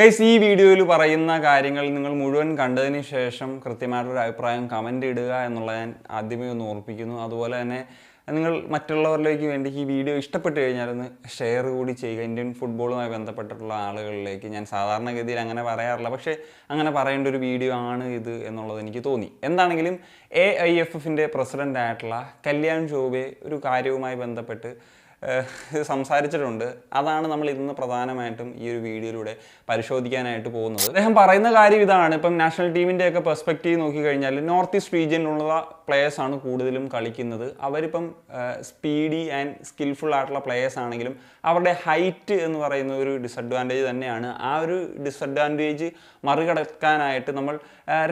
Guys ഈ വീഡിയോയിൽ പറയുന്ന കാര്യങ്ങൾ നിങ്ങൾ മുഴുവൻ കണ്ടതിന് ശേഷം കൃത്യമായിട്ടൊരു അഭിപ്രായം കമൻ്റ് ഇടുക എന്നുള്ളത് ഞാൻ ആദ്യമേ ഒന്ന് ഓർപ്പിക്കുന്നു. അതുപോലെ തന്നെ നിങ്ങൾ മറ്റുള്ളവരിലേക്ക് വേണ്ടി ഈ വീഡിയോ ഇഷ്ടപ്പെട്ട് കഴിഞ്ഞാൽ ഒന്ന് ഷെയർ കൂടി ചെയ്യുക. ഇന്ത്യൻ ഫുട്ബോളുമായി ബന്ധപ്പെട്ടിട്ടുള്ള ആളുകളിലേക്ക്. ഞാൻ സാധാരണഗതിയിൽ അങ്ങനെ പറയാറില്ല, പക്ഷേ അങ്ങനെ പറയേണ്ട ഒരു വീഡിയോ ആണ് ഇത് എന്നുള്ളത് എനിക്ക് തോന്നി. എന്താണെങ്കിലും AIFFൻ്റെ പ്രസിഡൻ്റ് ആയിട്ടുള്ള കല്യാൺ ചൗബേ ഒരു കാര്യവുമായി ബന്ധപ്പെട്ട് സംസാരിച്ചിട്ടുണ്ട്. അതാണ് നമ്മൾ ഇന്ന് പ്രധാനമായിട്ടും ഈ ഒരു വീഡിയോയിലൂടെ പരിശോധിക്കാനായിട്ട് പോകുന്നത്. അദ്ദേഹം പറയുന്ന കാര്യം ഇതാണ്. ഇപ്പം നാഷണൽ ടീമിൻ്റെയൊക്കെ പെർസ്പെക്റ്റീവ് നോക്കിക്കഴിഞ്ഞാൽ നോർത്ത് ഈസ്റ്റ് റീജിയനിലുള്ള പ്ലേയേഴ്സാണ് കൂടുതലും കളിക്കുന്നത്. അവരിപ്പം സ്പീഡി ആൻഡ് സ്കിൽഫുൾ ആയിട്ടുള്ള പ്ലേയേഴ്സ് ആണെങ്കിലും അവരുടെ ഹൈറ്റ് എന്ന് പറയുന്ന ഒരു ഡിസഡ്വാൻറ്റേജ് തന്നെയാണ്. ആ ഒരു ഡിസഡ്വാൻറ്റേജ് മറികടക്കാനായിട്ട് നമ്മൾ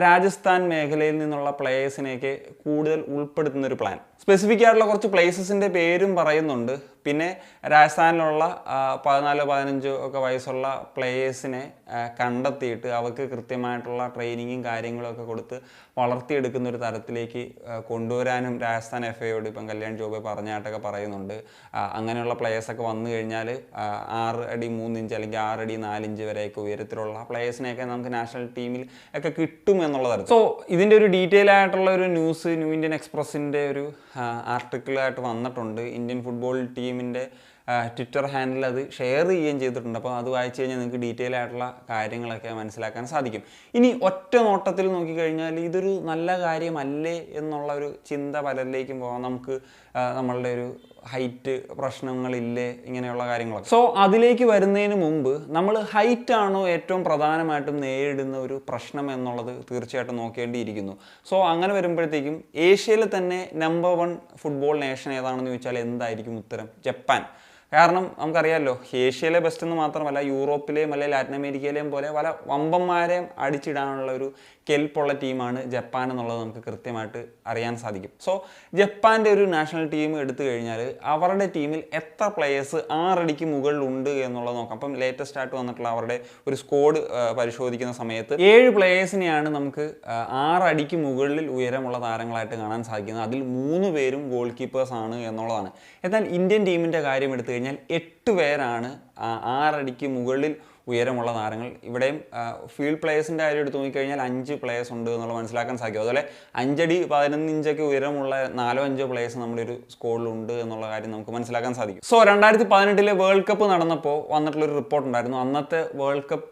രാജസ്ഥാൻ മേഖലയിൽ നിന്നുള്ള പ്ലേയേഴ്സിനെയൊക്കെ കൂടുതൽ ഉൾപ്പെടുത്തുന്നൊരു പ്ലാൻ. സ്പെസിഫിക് ആയിട്ടുള്ള കുറച്ച് പ്ലേസസിൻ്റെ പേരും പറയുന്നുണ്ട്. പിന്നെ രാജസ്ഥാനിലുള്ള 14-15 ഒക്കെ വയസ്സുള്ള പ്ലേയേഴ്സിനെ കണ്ടെത്തിയിട്ട് അവർക്ക് കൃത്യമായിട്ടുള്ള ട്രെയിനിങ്ങും കാര്യങ്ങളൊക്കെ കൊടുത്ത് വളർത്തിയെടുക്കുന്ന ഒരു തരത്തിലേക്ക് കൊണ്ടുവരാനും രാജസ്ഥാൻ FAയോട് ഇപ്പം കല്യാൺ ചൗബേ പറഞ്ഞായിട്ടൊക്കെ പറയുന്നുണ്ട്. അങ്ങനെയുള്ള പ്ലേയേഴ്സൊക്കെ വന്നു കഴിഞ്ഞാൽ 6 അടി 3 ഇഞ്ച് അല്ലെങ്കിൽ 6 അടി 4 ഇഞ്ച് വരെയൊക്കെ ഉയരത്തിലുള്ള പ്ലേയേഴ്സിനെയൊക്കെ നമുക്ക് നാഷണൽ ടീമിൽ ഒക്കെ കിട്ടും എന്നുള്ള തരത്തിൽ. സോ ഇതിൻ്റെ ഒരു ഡീറ്റെയിൽ ആയിട്ടുള്ള ഒരു ന്യൂസ് ന്യൂ ഇന്ത്യൻ എക്സ്പ്രസിൻ്റെ ഒരു ആർട്ടിക്കിളായിട്ട് വന്നിട്ടുണ്ട്. ഇന്ത്യൻ ഫുട്ബോൾ ടീമിൻ്റെ ട്വിറ്റർ ഹാൻഡിൽ അത് ഷെയർ ചെയ്യുകയും ചെയ്തിട്ടുണ്ട്. അപ്പോൾ അത് വായിച്ചു കഴിഞ്ഞാൽ നിങ്ങൾക്ക് ഡീറ്റെയിൽ ആയിട്ടുള്ള കാര്യങ്ങളൊക്കെ മനസ്സിലാക്കാൻ സാധിക്കും. ഇനി ഒറ്റ നോട്ടത്തിൽ നോക്കിക്കഴിഞ്ഞാൽ ഇതൊരു നല്ല കാര്യമല്ലേ എന്നുള്ള ഒരു ചിന്ത പലരിലേക്കും പോകാം. നമുക്ക് നമ്മളുടെ ഒരു ഹൈറ്റ് പ്രശ്നങ്ങളില്ലേ, ഇങ്ങനെയുള്ള കാര്യങ്ങളൊക്കെ. സോ അതിലേക്ക് വരുന്നതിന് മുമ്പ് നമ്മൾ ഹൈറ്റ് ആണോ ഏറ്റവും പ്രധാനമായിട്ടും നേരിടുന്ന ഒരു പ്രശ്നം എന്നുള്ളത് തീർച്ചയായിട്ടും നോക്കേണ്ടിയിരിക്കുന്നു. സോ അങ്ങനെ വരുമ്പോഴത്തേക്കും ഏഷ്യയിലെ തന്നെ നമ്പർ 1 ഫുട്ബോൾ നേഷൻ ഏതാണെന്ന് ചോദിച്ചാൽ എന്തായിരിക്കും ഉത്തരം? ജപ്പാൻ. കാരണം നമുക്കറിയാമല്ലോ, ഏഷ്യയിലെ ബെസ്റ്റ് എന്ന് മാത്രമല്ല യൂറോപ്പിലെയും അല്ലെങ്കിൽ ലാറ്റിൻ അമേരിക്കയിലെയും പോലെ പല വമ്പന്മാരെയും അടിച്ചിടാനുള്ള ഒരു കെൽപ്പുള്ള ടീമാണ് ജപ്പാൻ എന്നുള്ളത് നമുക്ക് കൃത്യമായിട്ട് അറിയാൻ സാധിക്കും. സോ ജപ്പാൻ്റെ ഒരു നാഷണൽ ടീം എടുത്തു കഴിഞ്ഞാൽ അവരുടെ ടീമിൽ എത്ര പ്ലേയേഴ്സ് 6 അടിക്ക് മുകളിലുണ്ട് എന്നുള്ളത് നോക്കാം. അപ്പം ലേറ്റസ്റ്റ് ആയിട്ട് വന്നിട്ടുള്ള അവരുടെ ഒരു സ്ക്വാഡ് പരിശോധിക്കുന്ന സമയത്ത് 7 പ്ലേയേഴ്സിനെയാണ് നമുക്ക് 6 അടിക്ക് മുകളിൽ ഉയരമുള്ള താരങ്ങളായിട്ട് കാണാൻ സാധിക്കുന്നത്. അതിൽ 3 പേരും ഗോൾ കീപ്പേഴ്സ് ആണ് എന്നുള്ളതാണ്. എന്നാൽ ഇന്ത്യൻ ടീമിൻ്റെ കാര്യം എടുത്തു കഴിഞ്ഞാൽ 8 പേരാണ് 6 അടിക്ക് മുകളിൽ ഉയരമുള്ള താരങ്ങൾ. ഇവിടെയും ഫീൽഡ് പ്ലേയേഴ്സിൻ്റെ കാര്യം എടുത്ത് നോക്കിക്കഴിഞ്ഞാൽ 5 പ്ലേയേഴ്സ് ഉണ്ട് എന്നുള്ളത് മനസ്സിലാക്കാൻ സാധിക്കും. അതുപോലെ 5 അടി 11 ഇഞ്ചൊക്കെ ഉയരമുള്ള 4-5 പ്ലേയേഴ്സ് നമ്മുടെ ഒരു സ്ക്വാഡിലുണ്ട് എന്നുള്ള കാര്യം നമുക്ക് മനസ്സിലാക്കാൻ സാധിക്കും. സോ 2018 വേൾഡ് കപ്പ് നടന്നപ്പോൾ വന്നിട്ടുള്ളൊരു റിപ്പോർട്ട് ഉണ്ടായിരുന്നു. അന്നത്തെ വേൾഡ് കപ്പ്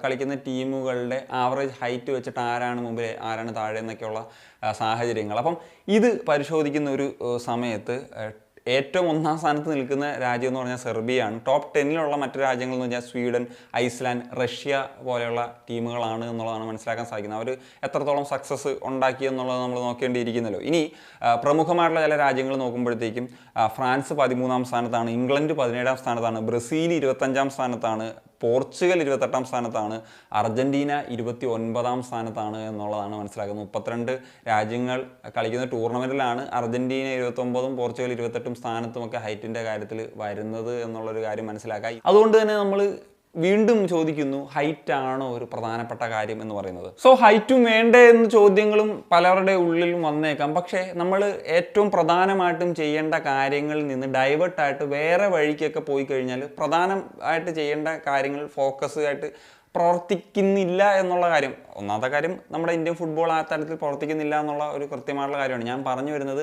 കളിക്കുന്ന ടീമുകളുടെ ആവറേജ് ഹൈറ്റ് വെച്ചിട്ട് ആരാണ് മുമ്പിൽ ആരാണ് താഴെ എന്നൊക്കെയുള്ള സാഹചര്യങ്ങൾ. അപ്പം ഇത് പരിശോധിക്കുന്ന ഒരു സമയത്ത് ഏറ്റവും 1ാം സ്ഥാനത്ത് നിൽക്കുന്ന രാജ്യം എന്ന് പറഞ്ഞാൽ സെർബിയയാണ്. ടോപ്പ് 10 മറ്റു രാജ്യങ്ങൾ എന്ന് പറഞ്ഞാൽ സ്വീഡൻ, ഐസ്ലാൻഡ്, റഷ്യ പോലെയുള്ള ടീമുകളാണ് എന്നുള്ളതാണ് മനസ്സിലാക്കാൻ സാധിക്കുന്നത്. അവർ എത്രത്തോളം സക്സസ് ഉണ്ടാക്കി എന്നുള്ളത് നമ്മൾ നോക്കേണ്ടിയിരിക്കുന്നല്ലോ. ഇനി പ്രമുഖമായിട്ടുള്ള ചില രാജ്യങ്ങൾ നോക്കുമ്പോഴത്തേക്കും ഫ്രാൻസ് 13ാം സ്ഥാനത്താണ്, ഇംഗ്ലണ്ട് 17ാം സ്ഥാനത്താണ്, ബ്രസീൽ 25ാം സ്ഥാനത്താണ്, പോർച്ചുഗൽ 28ാം സ്ഥാനത്താണ്, അർജൻറ്റീന 29ാം സ്ഥാനത്താണ് എന്നുള്ളതാണ് മനസ്സിലാക്കുന്നത്. 32 രാജ്യങ്ങൾ കളിക്കുന്ന ടൂർണമെൻറ്റിലാണ് അർജൻറ്റീന 29ഉം പോർച്ചുഗൽ 28ഉം സ്ഥാനത്തുമൊക്കെ ഹൈറ്റിൻ്റെ കാര്യത്തിൽ വരുന്നത് എന്നുള്ളൊരു കാര്യം മനസ്സിലാക്കാം. അതുകൊണ്ട് തന്നെ നമ്മൾ വീണ്ടും ചോദിക്കുന്നു, ഹൈറ്റ് ആണോ ഒരു പ്രധാനപ്പെട്ട കാര്യം എന്ന് പറയുന്നത്? സോ ഹൈറ്റും വേണ്ടേ എന്ന ചോദ്യങ്ങളും പലരുടെ ഉള്ളിലും വന്നേക്കാം. പക്ഷേ നമ്മൾ ഏറ്റവും പ്രധാനമായിട്ടും ചെയ്യേണ്ട കാര്യങ്ങളിൽ നിന്ന് ഡൈവേർട്ടായിട്ട് വേറെ വഴിക്കൊക്കെ പോയി കഴിഞ്ഞാൽ പ്രധാനമായിട്ട് ചെയ്യേണ്ട കാര്യങ്ങൾ ഫോക്കസ് ആയിട്ട് പ്രവർത്തിക്കുന്നില്ല എന്നുള്ള കാര്യം. ഒന്നാമത്തെ കാര്യം, നമ്മുടെ ഇന്ത്യൻ ഫുട്ബോൾ ആ തരത്തിൽ പ്രവർത്തിക്കുന്നില്ല എന്നുള്ള ഒരു കൃത്യമായിട്ടുള്ള കാര്യമാണ്. ഞാൻ പറഞ്ഞു വരുന്നത്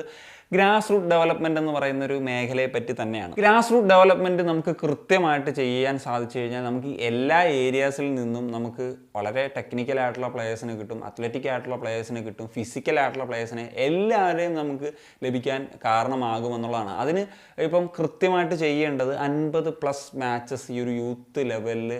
ഗ്രാസ് റൂട്ട് ഡെവലപ്മെൻറ്റ് എന്ന് പറയുന്ന ഒരു മേഖലയെ പറ്റി തന്നെയാണ്. ഗ്രാസ് റൂട്ട് ഡെവലപ്മെൻറ്റ് നമുക്ക് കൃത്യമായിട്ട് ചെയ്യാൻ സാധിച്ചു കഴിഞ്ഞാൽ നമുക്ക് എല്ലാ ഏരിയാസിൽ നിന്നും നമുക്ക് വളരെ ടെക്നിക്കലായിട്ടുള്ള പ്ലേയേഴ്സിനെ കിട്ടും, അത്ലറ്റിക് ആയിട്ടുള്ള പ്ലേയേഴ്സിനെ കിട്ടും, ഫിസിക്കലായിട്ടുള്ള പ്ലേയേഴ്സിനെ എല്ലാവരെയും നമുക്ക് ലഭിക്കാൻ കാരണമാകുമെന്നുള്ളതാണ്. അതിന് ഇപ്പം കൃത്യമായിട്ട് ചെയ്യേണ്ടത് 50+ മാച്ചസ് ഈ ഒരു യൂത്ത് ലെവലിൽ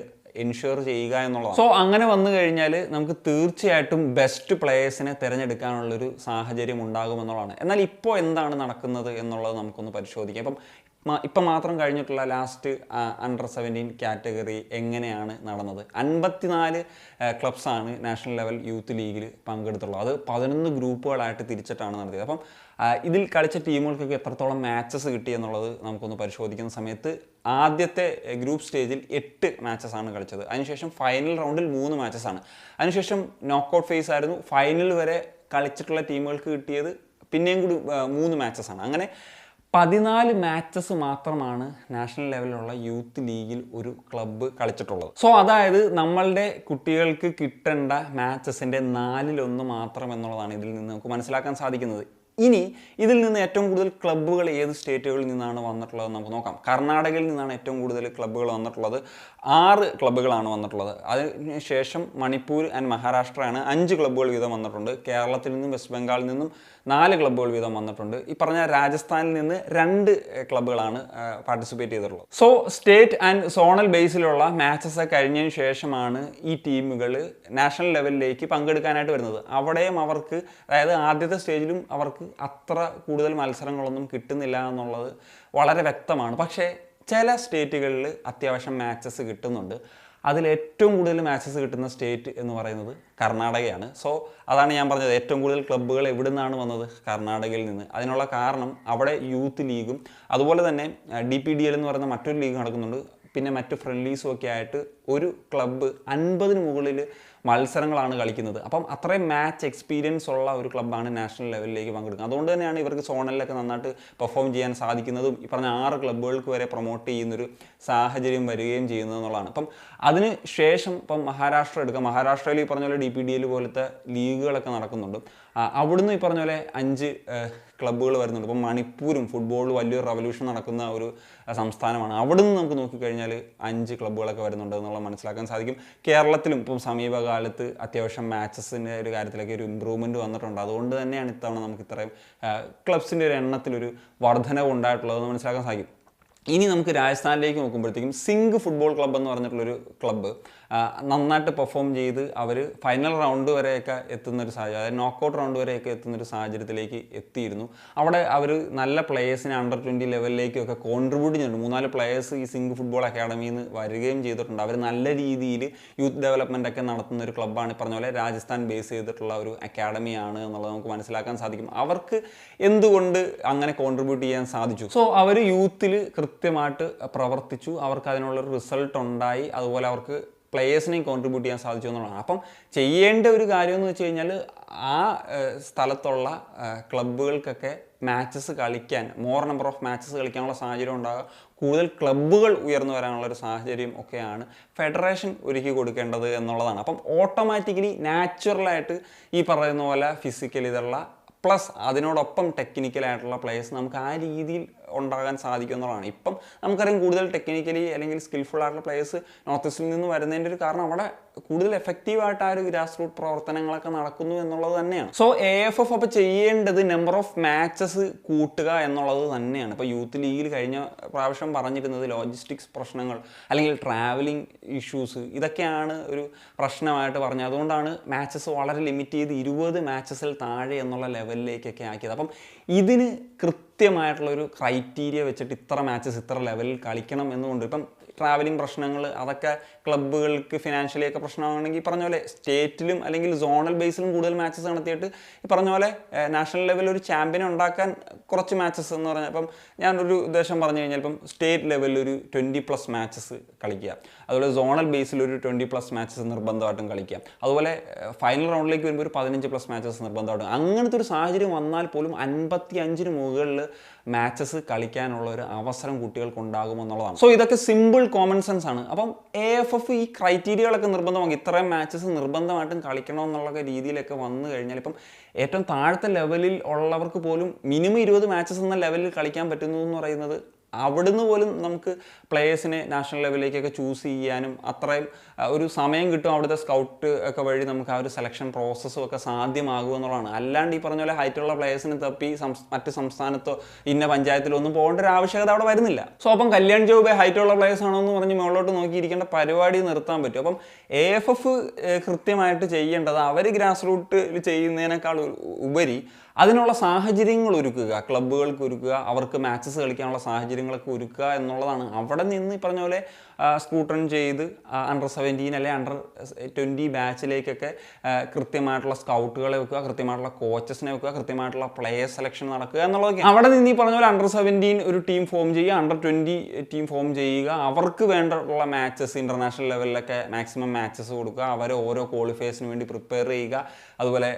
എൻഷുർ ചെയ്യുക എന്നുള്ളതാണ്. സോ അങ്ങനെ വന്നു കഴിഞ്ഞാൽ നമുക്ക് തീർച്ചയായിട്ടും ബെസ്റ്റ് പ്ലേയേഴ്സിനെ തിരഞ്ഞെടുക്കാനുള്ളൊരു സാഹചര്യം ഉണ്ടാകുമെന്നുള്ളതാണ്. എന്നാൽ ഇപ്പോൾ എന്താണ് നടക്കുന്നത് എന്നുള്ളത് നമുക്കൊന്ന് പരിശോധിക്കാം. ഇപ്പം മാത്രം കഴിഞ്ഞിട്ടുള്ള ലാസ്റ്റ് അണ്ടർ 17 കാറ്റഗറി എങ്ങനെയാണ് നടന്നത്? 54 ക്ലബ്സാണ് നാഷണൽ ലെവൽ യൂത്ത് ലീഗിൽ പങ്കെടുത്തുള്ളത്. അത് 11 ഗ്രൂപ്പുകളായിട്ട് തിരിച്ചിട്ടാണ് നടത്തിയത്. അപ്പം ഇതിൽ കളിച്ച ടീമുകൾക്കൊക്കെ എത്രത്തോളം മാച്ചസ് കിട്ടി എന്നുള്ളത് നമുക്കൊന്ന് പരിശോധിക്കുന്ന സമയത്ത് ആദ്യത്തെ ഗ്രൂപ്പ് സ്റ്റേജിൽ 8 മാച്ചസാണ് കളിച്ചത്. അതിനുശേഷം ഫൈനൽ റൗണ്ടിൽ 3 മാച്ചസാണ്. അതിനുശേഷം നോക്കൗട്ട് ഫേസ് ആയിരുന്നു. ഫൈനൽ വരെ കളിച്ചിട്ടുള്ള ടീമുകൾക്ക് കിട്ടിയത് പിന്നെയും കൂടി 3 മാച്ചസാണ്. അങ്ങനെ 14 മാച്ചസ് മാത്രമാണ് നാഷണൽ ലെവലിലുള്ള യൂത്ത് ലീഗിൽ ഒരു ക്ലബ്ബ് കളിച്ചിട്ടുള്ളത്. സോ അതായത് നമ്മളുടെ കുട്ടികൾക്ക് കിട്ടേണ്ട മാച്ചസിൻ്റെ 4/1 മാത്രം എന്നുള്ളതാണ് ഇതിൽ നിന്ന് നമുക്ക് മനസ്സിലാക്കാൻ സാധിക്കുന്നത്. ഇനി ഇതിൽ നിന്ന് ഏറ്റവും കൂടുതൽ ക്ലബ്ബുകൾ ഏത് സ്റ്റേറ്റുകളിൽ നിന്നാണ് വന്നിട്ടുള്ളത് നമുക്ക് നോക്കാം. കർണാടകയിൽ നിന്നാണ് ഏറ്റവും കൂടുതൽ ക്ലബ്ബുകൾ വന്നിട്ടുള്ളത്. 6 ക്ലബ്ബുകളാണ് വന്നിട്ടുള്ളത്. അതിനുശേഷം മണിപ്പൂർ ആൻഡ് മഹാരാഷ്ട്രയാണ് 5 ക്ലബ്ബുകൾ വീതം വന്നിട്ടുണ്ട്. കേരളത്തിൽ നിന്നും വെസ്റ്റ് ബംഗാളിൽ നിന്നും 4 ക്ലബ്ബുകൾ വീതം വന്നിട്ടുണ്ട്. ഈ പറഞ്ഞ രാജസ്ഥാനിൽ നിന്ന് 2 ക്ലബ്ബുകളാണ് പാർട്ടിസിപ്പേറ്റ് ചെയ്തിട്ടുള്ളത്. സോ സ്റ്റേറ്റ് ആൻഡ് സോണൽ ബേസിലുള്ള മാച്ചസ് കഴിഞ്ഞതിന് ശേഷമാണ് ഈ ടീമുകൾ നാഷണൽ ലെവലിലേക്ക് പങ്കെടുക്കാനായിട്ട് വരുന്നത്. അവിടെയും അവർക്ക്, അതായത് ആദ്യത്തെ സ്റ്റേജിലും അവർക്ക് അത്ര കൂടുതൽ മത്സരങ്ങളൊന്നും കിട്ടുന്നില്ല എന്നുള്ളത് വളരെ വ്യക്തമാണ്. പക്ഷേ ചില സ്റ്റേറ്റുകളിൽ അത്യാവശ്യം മാച്ചസ് കിട്ടുന്നുണ്ട്. അതിൽ ഏറ്റവും കൂടുതൽ മാച്ചസ് കിട്ടുന്ന സ്റ്റേറ്റ് എന്ന് പറയുന്നത് കർണാടകയാണ്. സോ അതാണ് ഞാൻ പറഞ്ഞത്, ഏറ്റവും കൂടുതൽ ക്ലബ്ബുകൾ എവിടെ നിന്നാണ് വന്നത്? കർണാടകയിൽ നിന്ന്. അതിനുള്ള കാരണം അവിടെ യൂത്ത് ലീഗും അതുപോലെ തന്നെ DPDL എന്ന് പറയുന്ന മറ്റൊരു ലീഗ് നടക്കുന്നുണ്ട്. പിന്നെ മറ്റ് ഫ്രണ്ട്ലീസും ഒക്കെ ആയിട്ട് ഒരു ക്ലബ്ബ് 50-ന് മുകളിൽ മത്സരങ്ങളാണ് കളിക്കുന്നത്. അപ്പം അത്രയും മാച്ച് എക്സ്പീരിയൻസ് ഉള്ള ഒരു ക്ലബ്ബാണ് നാഷണൽ ലെവലിലേക്ക് പങ്കെടുക്കുന്നത്. അതുകൊണ്ട് തന്നെയാണ് ഇവർക്ക് സോണലിലൊക്കെ നന്നായിട്ട് പെർഫോം ചെയ്യാൻ സാധിക്കുന്നതും ഈ പറഞ്ഞ 6 ക്ലബ്ബുകൾക്ക് വരെ പ്രൊമോട്ട് ചെയ്യുന്നൊരു സാഹചര്യം വരികയും ചെയ്യുന്നത് എന്നുള്ളതാണ്. അപ്പം അതിന് ശേഷം ഇപ്പം മഹാരാഷ്ട്ര എടുക്കാം. മഹാരാഷ്ട്രയിൽ ഈ പറഞ്ഞ പോലെ DPDL പോലത്തെ ലീഗുകളൊക്കെ നടക്കുന്നുണ്ട്. അവിടുന്ന് ഈ പറഞ്ഞ പോലെ 5 ക്ലബ്ബുകൾ വരുന്നുണ്ട്. ഇപ്പം മണിപ്പൂരും ഫുട്ബോൾ വലിയൊരു റവല്യൂഷൻ നടക്കുന്ന ഒരു സംസ്ഥാനമാണ്. അവിടുന്ന് നമുക്ക് നോക്കിക്കഴിഞ്ഞാൽ 5 ക്ലബ്ബുകളൊക്കെ വരുന്നുണ്ട് എന്നുള്ളത് മനസ്സിലാക്കാൻ സാധിക്കും. കേരളത്തിലും ഇപ്പം സമീപകാലത്ത് അത്യാവശ്യം മാച്ചസിൻ്റെ ഒരു കാര്യത്തിലൊക്കെ ഒരു ഇമ്പ്രൂവ്മെൻറ്റ് വന്നിട്ടുണ്ട്. അതുകൊണ്ട് തന്നെയാണ് ഇത്തവണ നമുക്ക് ഇത്രയും ക്ലബ്സിൻ്റെ ഒരു എണ്ണത്തിലൊരു വർധനവ് ഉണ്ടായിട്ടുള്ളതെന്ന് മനസ്സിലാക്കാൻ സാധിക്കും. ഇനി നമുക്ക് രാജസ്ഥാനിലേക്ക് നോക്കുമ്പോഴത്തേക്കും സിംഗ് ഫുട്ബോൾ ക്ലബ്ബ് എന്ന് പറഞ്ഞിട്ടുള്ളൊരു ക്ലബ്ബ് നന്നായിട്ട് പെർഫോം ചെയ്ത് അവർ ഫൈനൽ റൗണ്ട് വരെയൊക്കെ എത്തുന്നൊരു സാഹചര്യം, അതായത് നോക്കൗട്ട് റൗണ്ട് വരെയൊക്കെ എത്തുന്നൊരു സാഹചര്യത്തിലേക്ക് എത്തിയിരുന്നു. അവിടെ അവർ നല്ല പ്ലേയേഴ്സിനെ അണ്ടർ 20 ലെവലിലേക്കൊക്കെ കോൺട്രിബ്യൂട്ട് ചെയ്യുന്നുണ്ട്. 3-4 പ്ലേയേഴ്സ് ഈ സിംഗ് ഫുട്ബോൾ അക്കാഡമിയിൽ നിന്ന് വരികയും ചെയ്തിട്ടുണ്ട്. അവർ നല്ല രീതിയിൽ യൂത്ത് ഡെവലപ്മെൻ്റ് ഒക്കെ നടത്തുന്ന ഒരു ക്ലബ്ബാണ്. പറഞ്ഞ പോലെ രാജസ്ഥാൻ ബേസ് ചെയ്തിട്ടുള്ള ഒരു അക്കാഡമിയാണ് എന്നുള്ളത് നമുക്ക് മനസ്സിലാക്കാൻ സാധിക്കും. അവർക്ക് എന്തുകൊണ്ട് അങ്ങനെ കോൺട്രിബ്യൂട്ട് ചെയ്യാൻ സാധിച്ചു? സോ അവർ യൂത്തിൽ കൃത്യമായിട്ട് പ്രവർത്തിച്ചു, അവർക്ക് അതിനുള്ളൊരു റിസൾട്ട് ഉണ്ടായി, അതുപോലെ അവർക്ക് പ്ലേയേഴ്സിനെയും കോൺട്രിബ്യൂട്ട് ചെയ്യാൻ സാധിച്ചു എന്നുള്ളതാണ്. അപ്പം ചെയ്യേണ്ട ഒരു കാര്യം എന്ന് വെച്ച് കഴിഞ്ഞാൽ ആ സ്ഥലത്തുള്ള ക്ലബ്ബുകൾക്കൊക്കെ മാച്ചസ് കളിക്കാൻ, മോർ നമ്പർ ഓഫ് മാച്ചസ് കളിക്കാനുള്ള സാഹചര്യം ഉണ്ടാകുക, കൂടുതൽ ക്ലബ്ബുകൾ ഉയർന്നു വരാനുള്ളൊരു സാഹചര്യം ഒക്കെയാണ് ഫെഡറേഷൻ ഒരുക്കി കൊടുക്കേണ്ടത് എന്നുള്ളതാണ്. അപ്പം ഓട്ടോമാറ്റിക്കലി നാച്ചുറലായിട്ട് ഈ പറയുന്ന പോലെ ഫിസിക്കലി ഇതുള്ള പ്ലസ് അതിനോടൊപ്പം ടെക്നിക്കലായിട്ടുള്ള പ്ലേയേഴ്സ് നമുക്ക് ആ രീതിയിൽ ഉണ്ടാകാൻ സാധിക്കും എന്നുള്ളതാണ്. ഇപ്പം നമുക്കറിയാം കൂടുതൽ ടെക്നിക്കലി അല്ലെങ്കിൽ സ്കിൽഫുൾ ആയിട്ടുള്ള പ്ലേയേഴ്സ് നോർത്ത് ഈസ്റ്റിൽ നിന്ന് വരുന്നതിൻ്റെ ഒരു കാരണം അവിടെ കൂടുതൽ എഫക്റ്റീവായിട്ട് ആ ഒരു ഗ്രാസ് റൂട്ട് പ്രവർത്തനങ്ങളൊക്കെ നടക്കുന്നു എന്നുള്ളത് തന്നെയാണ്. സോ AFF അപ്പോൾ ചെയ്യേണ്ടത് നമ്പർ ഓഫ് മാച്ചസ് കൂട്ടുക എന്നുള്ളത് തന്നെയാണ്. ഇപ്പോൾ യൂത്ത് ലീഗിൽ കഴിഞ്ഞ പ്രാവശ്യം പറഞ്ഞിരുന്നത് ലോജിസ്റ്റിക്സ് പ്രശ്നങ്ങൾ അല്ലെങ്കിൽ ട്രാവലിംഗ് ഇഷ്യൂസ് ഇതൊക്കെയാണ് ഒരു പ്രശ്നമായിട്ട് പറഞ്ഞത്. അതുകൊണ്ടാണ് മാച്ചസ് വളരെ ലിമിറ്റ് ചെയ്ത് 20 മാച്ചസിൽ താഴെ എന്നുള്ള ലെവലിലേക്കൊക്കെ ആക്കിയത്. അപ്പം ഇതിന് കൃത്യമായിട്ടുള്ളൊരു ക്രൈറ്റീരിയ വെച്ചിട്ട് ഇത്ര മാച്ചസ് ഇത്ര ലെവലിൽ കളിക്കണം എന്നുകൊണ്ട് ഇപ്പം ട്രാവലിംഗ് പ്രശ്നങ്ങൾ അതൊക്കെ ക്ലബ്ബുകൾക്ക് ഫിനാൻഷ്യലി ഒക്കെ പ്രശ്നമാണെങ്കിൽ പറഞ്ഞ പോലെ സ്റ്റേറ്റിലും അല്ലെങ്കിൽ സോണൽ ബേസിലും കൂടുതൽ മാച്ചസ് നടത്തിയിട്ട് ഈ പറഞ്ഞ പോലെ നാഷണൽ ലെവലിൽ ഒരു ചാമ്പ്യനെ ഉണ്ടാക്കാൻ കുറച്ച് മാച്ചസ് എന്ന് പറഞ്ഞാൽ ഇപ്പം ഞാനൊരു ഉദ്ദേശം പറഞ്ഞു കഴിഞ്ഞാൽ ഇപ്പം സ്റ്റേറ്റ് ലെവലിൽ ഒരു 20+ മാച്ചസ് കളിക്കുക, അതുപോലെ സോണൽ ബേസിൽ ഒരു 20+ മാച്ചസ് നിർബന്ധമായിട്ടും കളിക്കുക, അതുപോലെ ഫൈനൽ റൗണ്ടിലേക്ക് വരുമ്പോൾ ഒരു 15+ മാച്ചസ് നിർബന്ധമായിട്ടും. അങ്ങനത്തെ ഒരു സാഹചര്യം വന്നാൽ പോലും 55-ന് മുകളിൽ മാച്ചസ് കളിക്കാനുള്ള ഒരു അവസരം കുട്ടികൾക്ക് ഉണ്ടാകുമെന്നുള്ളതാണ്. സോ ഇതൊക്കെ സിമ്പിൾ കോമൺ സെൻസ് ആണ്. അപ്പം AFF ഈ ക്രൈറ്റീരിയകളൊക്കെ നിർബന്ധമാക്കി ഇത്രയും മാച്ചസ് നിർബന്ധമായിട്ടും കളിക്കണം എന്നുള്ള രീതിയിലൊക്കെ വന്നു കഴിഞ്ഞാൽ ഇപ്പം ഏറ്റവും താഴത്തെ ലെവലിൽ ഉള്ളവർക്ക് പോലും മിനിമം 20 മാച്ചസ് എന്ന ലെവലിൽ കളിക്കാൻ പറ്റുന്നു എന്ന് പറയുന്നത് അവിടുന്ന് പോലും നമുക്ക് പ്ലേയേഴ്സിനെ നാഷണൽ ലെവലിലേക്കൊക്കെ ചൂസ് ചെയ്യാനും അത്രയും ഒരു സമയം കിട്ടും. അവിടുത്തെ സ്കൗട്ട് ഒക്കെ വഴി നമുക്ക് ആ ഒരു സെലക്ഷൻ പ്രോസസ്സും ഒക്കെ സാധ്യമാകുമെന്നുള്ളതാണ്. അല്ലാണ്ട് ഈ പറഞ്ഞ പോലെ ഹൈറ്റുള്ള പ്ലേയേഴ്സിനെ തപ്പി മറ്റ് സംസ്ഥാനത്തോ ഇന്ന പഞ്ചായത്തിലോ ഒന്നും പോകേണ്ട ഒരു ആവശ്യകത അവിടെ വരുന്നില്ല. സോ അപ്പം കല്യാൺ ചൗബെ ഹൈറ്റുള്ള പ്ലേയേഴ്സ് ആണോ എന്ന് പറഞ്ഞ് മുകളിലോട്ട് നോക്കിയിരിക്കേണ്ട പരിപാടി നിർത്താൻ പറ്റും. അപ്പം AFF കൃത്യമായിട്ട് ചെയ്യേണ്ടത് അവർ ഗ്രാസ് റൂട്ടിൽ ചെയ്യുന്നതിനേക്കാൾ ഉപരി അതിനുള്ള സാഹചര്യങ്ങൾ ഒരുക്കുക, ക്ലബ്ബുകൾക്ക് ഒരുക്കുക, അവർക്ക് മാച്ചസ് കളിക്കാനുള്ള സാഹചര്യങ്ങളൊക്കെ ഒരുക്കുക എന്നുള്ളതാണ്. അവിടെ നിന്ന് ഈ പറഞ്ഞ പോലെ സ്കൂട്ടൺ ചെയ്ത് അണ്ടർ-17 അല്ലെങ്കിൽ അണ്ടർ-20 ബാച്ചിലേക്കൊക്കെ കൃത്യമായിട്ടുള്ള സ്കൗട്ടുകളെ വെക്കുക, കൃത്യമായിട്ടുള്ള കോച്ചസിനെ വെക്കുക, കൃത്യമായിട്ടുള്ള പ്ലേയേഴ്സ് സെലക്ഷൻ നടക്കുക എന്നുള്ളതൊക്കെ. അവിടെ നിന്ന് ഈ പറഞ്ഞ പോലെ അണ്ടർ-17 ഒരു ടീം ഫോം ചെയ്യുക, അണ്ടർ-20 ടീം ഫോം ചെയ്യുക, അവർക്ക് വേണ്ടിയുള്ള മാച്ചസ് ഇന്റർനാഷണൽ ലെവലിലൊക്കെ മാക്സിമം മാച്ചസ് കൊടുക്കുക, അവരെ ഓരോ ക്വാളിഫയേഴ്സിന് വേണ്ടി പ്രിപ്പയർ ചെയ്യുക, അതുപോലെ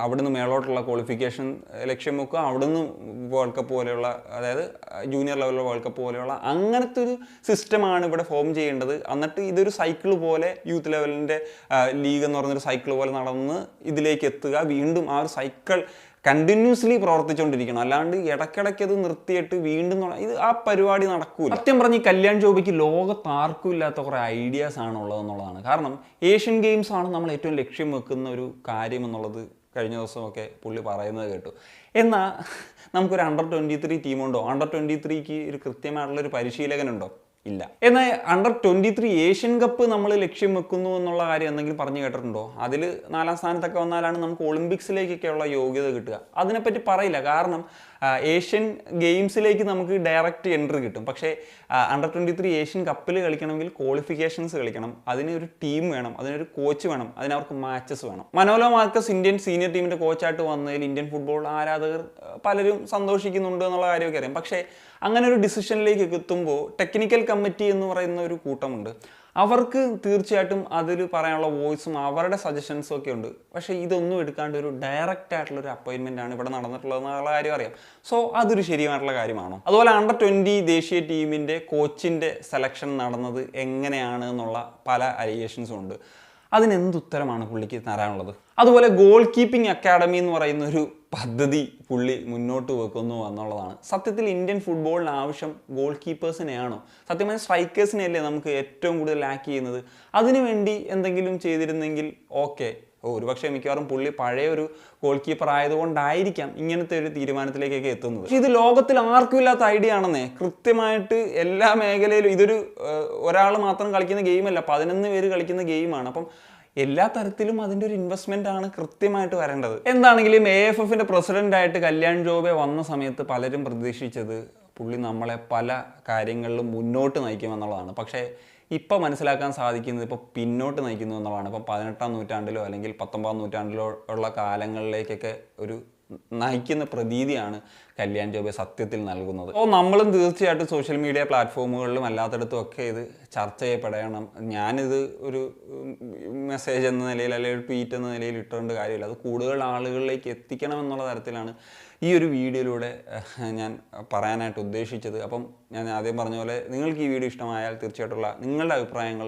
അവിടുന്ന് മേളോട്ടുള്ള ക്വാളിഫിക്കേഷൻ ലക്ഷ്യം വെക്കുക, അവിടുന്ന് വേൾഡ് കപ്പ് പോലെയുള്ള, അതായത് ജൂനിയർ ലെവലിലുള്ള വേൾഡ് കപ്പ് പോലെയുള്ള അങ്ങനത്തെ ഒരു സിസ്റ്റമാണ് ഇവിടെ ഫോം ചെയ്യേണ്ടത്. എന്നിട്ട് ഇതൊരു സൈക്കിൾ പോലെ യൂത്ത് ലെവലിൻ്റെ ലീഗ് എന്ന് പറയുന്നൊരു സൈക്കിൾ പോലെ നടന്ന് ഇതിലേക്ക് എത്തുക, വീണ്ടും ആ ഒരു സൈക്കിൾ കണ്ടിന്യൂസ്ലി പ്രവർത്തിച്ചുകൊണ്ടിരിക്കണം. അല്ലാണ്ട് ഇടയ്ക്കിടയ്ക്ക് അത് നിർത്തിയിട്ട് വീണ്ടും ഇത് ആ പരിപാടി നടക്കൂല. സത്യം പറഞ്ഞ് ഈ കല്യാൺ ചൗബയ്ക്ക് ലോകത്ത് ആർക്കും ഇല്ലാത്ത കുറേ ഐഡിയാസ് ആണ് ഉള്ളതെന്നുള്ളതാണ്. കാരണം ഏഷ്യൻ ഗെയിംസ് ആണ് നമ്മൾ ഏറ്റവും ലക്ഷ്യം വെക്കുന്ന ഒരു കാര്യം എന്നുള്ളത് കഴിഞ്ഞ ദിവസമൊക്കെ പുള്ളി പറയുന്നത് കേട്ടു. എന്നാൽ നമുക്കൊരു അണ്ടർ-23 ടീമുണ്ടോ? അണ്ടർ-23ക്ക് ഒരു കൃത്യമായിട്ടുള്ളൊരു പരിശീലകനുണ്ടോ? ഇല്ല. എന്നാൽ അണ്ടർ-23 ഏഷ്യൻ കപ്പ് നമ്മൾ ലക്ഷ്യം വെക്കുന്നു എന്നുള്ള കാര്യം എന്തെങ്കിലും പറഞ്ഞു കേട്ടിട്ടുണ്ടോ? അതിൽ 4ാം സ്ഥാനത്തൊക്കെ വന്നാലാണ് നമുക്ക് ഒളിമ്പിക്സിലേക്കൊക്കെയുള്ള യോഗ്യത കിട്ടുക. അതിനെപ്പറ്റി പറയില്ല. കാരണം ഏഷ്യൻ ഗെയിംസിലേക്ക് നമുക്ക് ഡയറക്റ്റ് എൻട്രി കിട്ടും. പക്ഷേ അണ്ടർ-23 ഏഷ്യൻ കപ്പിൽ കളിക്കണമെങ്കിൽ ക്വാളിഫിക്കേഷൻസ് കളിക്കണം, അതിനൊരു ടീം വേണം, അതിനൊരു കോച്ച് വേണം, അതിനവർക്ക് മാച്ചസ് വേണം. മനോലോ മാർക്കസ് ഇന്ത്യൻ സീനിയർ ടീമിൻ്റെ കോച്ചായിട്ട് വന്നതിൽ ഇന്ത്യൻ ഫുട്ബോൾ ആരാധകർ പലരും സന്തോഷിക്കുന്നുണ്ട് എന്നുള്ള കാര്യമൊക്കെ അറിയാം. പക്ഷേ അങ്ങനെ ഒരു ഡിസിഷനിലേക്ക് എത്തുമ്പോൾ ടെക്നിക്കൽ കമ്മിറ്റി എന്ന് പറയുന്ന ഒരു കൂട്ടമുണ്ട്. അവർക്ക് തീർച്ചയായിട്ടും അതിൽ പറയാനുള്ള വോയിസും അവരുടെ സജഷൻസും ഒക്കെ ഉണ്ട്. പക്ഷേ ഇതൊന്നും എടുക്കാണ്ട് ഒരു ഡയറക്റ്റ് ആയിട്ടുള്ളൊരു അപ്പോയിൻമെൻ്റ് ആണ് ഇവിടെ നടന്നിട്ടുള്ളതെന്നുള്ള കാര്യം അറിയാം. സോ അതൊരു ശരിയായിട്ടുള്ള കാര്യമാണോ? അതുപോലെ അണ്ടർ-20 ദേശീയ ടീമിൻ്റെ കോച്ചിൻ്റെ സെലക്ഷൻ നടന്നത് എങ്ങനെയാണ് എന്നുള്ള പല അലിഗേഷൻസും ഉണ്ട്. അതിനെന്തുത്തരമാണ് പുള്ളിക്ക് തരാനുള്ളത്? അതുപോലെ ഗോൾ കീപ്പിംഗ് അക്കാഡമി എന്ന് പറയുന്ന ഒരു പദ്ധതി പുള്ളി മുന്നോട്ട് വെക്കുന്നു എന്നുള്ളതാണ്. സത്യത്തിൽ ഇന്ത്യൻ ഫുട്ബോളിന് ആവശ്യം ഗോൾ കീപ്പേഴ്സിനെയാണോ? സത്യമായ സ്ട്രൈക്കേഴ്സിനെയല്ലേ നമുക്ക് ഏറ്റവും കൂടുതൽ ലാക്ക് ചെയ്യുന്നത്? അതിനുവേണ്ടി എന്തെങ്കിലും ചെയ്തിരുന്നെങ്കിൽ ഓക്കെ. ഒരുപക്ഷെ മിക്കവാറും പുള്ളി പഴയ ഒരു ഗോൾ കീപ്പർ ആയതുകൊണ്ടായിരിക്കാം ഇങ്ങനത്തെ ഒരു തീരുമാനത്തിലേക്കൊക്കെ എത്തുന്നത്. പക്ഷേ ഇത് ലോകത്തിൽ ആർക്കും ഇല്ലാത്ത ഐഡിയ ആണെന്നേ. കൃത്യമായിട്ട് എല്ലാ മേഖലയിലും ഇതൊരു ഒരാൾ മാത്രം കളിക്കുന്ന ഗെയിമല്ല, 11 പേര് കളിക്കുന്ന ഗെയിമാണ്. അപ്പം എല്ലാ തരത്തിലും അതിൻ്റെ ഒരു ഇൻവെസ്റ്റ്മെൻ്റ് ആണ് കൃത്യമായിട്ട് വരേണ്ടത്. എന്താണെങ്കിലും AFFൻ്റെ പ്രസിഡൻ്റായിട്ട് കല്യാൺ ചൗബെ വന്ന സമയത്ത് പലരും പ്രതീക്ഷിച്ചത് പുള്ളി നമ്മളെ പല കാര്യങ്ങളിലും മുന്നോട്ട് നയിക്കുമെന്നുള്ളതാണ്. പക്ഷേ ഇപ്പോൾ മനസ്സിലാക്കാൻ സാധിക്കുന്നത് ഇപ്പോൾ പിന്നോട്ട് നയിക്കുന്നു എന്നുള്ളതാണ്. ഇപ്പം 18ാം നൂറ്റാണ്ടിലോ അല്ലെങ്കിൽ 19ാം നൂറ്റാണ്ടിലോ ഉള്ള കാലങ്ങളിലേക്കൊക്കെ ഒരു നയിക്കുന്ന പ്രതീതിയാണ് കല്യാൺ ചൗബെ സത്യത്തിൽ നൽകുന്നത്. അപ്പോൾ നമ്മളും തീർച്ചയായിട്ടും സോഷ്യൽ മീഡിയ പ്ലാറ്റ്ഫോമുകളിലും അല്ലാത്തടത്തും ഒക്കെ ഇത് ചർച്ച ചെയ്യപ്പെടണം. ഞാനിത് ഒരു മെസ്സേജ് എന്ന നിലയിൽ അല്ലെങ്കിൽ ഒരു ട്വീറ്റ് എന്ന നിലയിൽ ഇട്ടുകൊണ്ട് കാര്യമില്ല. അത് കൂടുതൽ ആളുകളിലേക്ക് എത്തിക്കണം എന്നുള്ള തരത്തിലാണ് ഈ ഒരു വീഡിയോയിലൂടെ ഞാൻ പറയാനായിട്ട് ഉദ്ദേശിച്ചത്. അപ്പം ഞാൻ ആദ്യം പറഞ്ഞ പോലെ നിങ്ങൾക്ക് ഈ വീഡിയോ ഇഷ്ടമായാൽ തീർച്ചയായിട്ടുള്ള നിങ്ങളുടെ അഭിപ്രായങ്ങൾ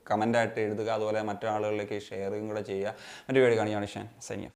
കമൻ്റായിട്ട് എഴുതുക. അതുപോലെ മറ്റു ആളുകളിലേക്ക് ഷെയറും കൂടെ ചെയ്യുക. മറ്റു വീഡിയോ കാണിക്കുകയാണ്. സൈനിക